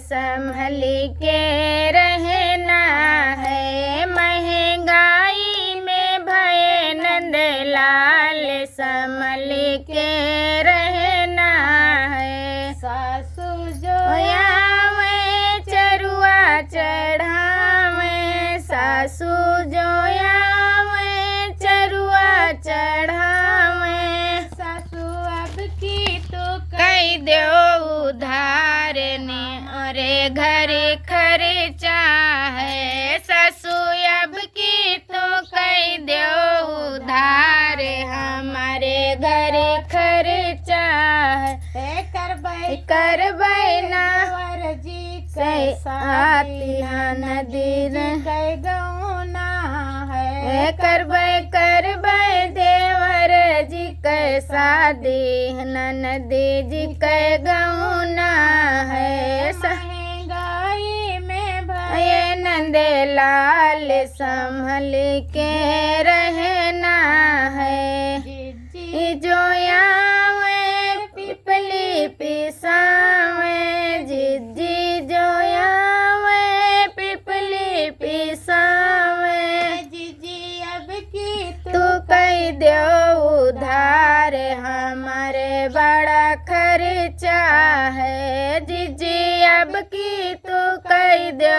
संभल के रहना है। महंगाई में भय नंदलाल संभल के रहना है। सासू जो आवे चरुआ चढ़ावे, सासू जो आवे चरुआ चढ़ावे। सासू अब की तो कई दो उधार ने अरे घर खर्चा है। सासू अब की तो कई दो उधार, हमारे घर खर्चा है। करबै ना जी कई आती नदी कई गौना है। करबै देवर जी कै शादी ननदी जी कै गौना है। महंगाई में भय ये नंदलाल संभल के रहना है। जी जो आवे पिपली पिसावे, जिज्जी जो आवे पिपली पिसावे। जी अब की तू कई दो उधार, हमारे बड़ा खर्चा है। जिज्जी अब की तू कई दो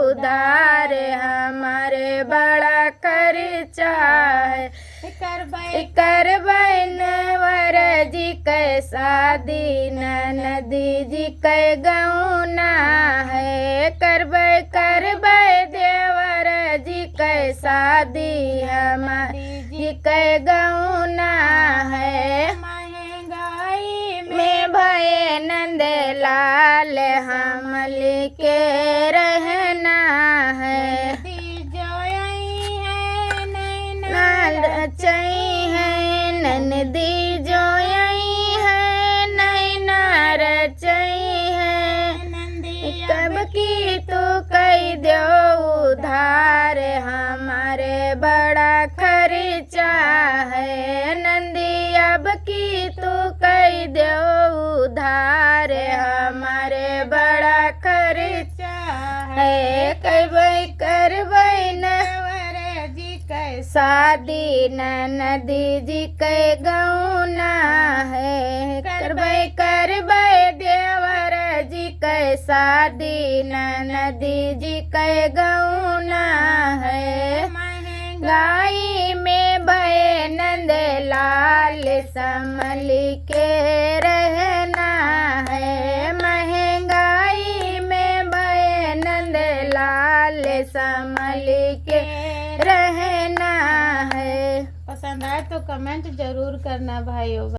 उधार, हमारे बड़ा खर्चा है। करबै नवर जी कै शादी ननदी जी कै गौना है। करबै देवर जी कै शादी हमारी जी कै गौना है। महंगाई में भय नंदलाल हमल के रहना है। जो आई है नाल रचई है ननदी जो आई है, नैना रचई है। कब की तो कई दो उधार, हमारे बड़ा खर्चा है। नंदी अब की तो कई दो उधार, हमारे बड़ा खर्चा है। करबै नवर जी कै शादी ननदी जी कै गौना है। करबै देवर जी कै शादी ननदी जी कै गौना है। महंगाई में भय नंदलाल संभल के रहना है। महंगाई में भय नंदलाल संभल के रहना है। पसंद आए तो कमेंट जरूर करना भाइयों।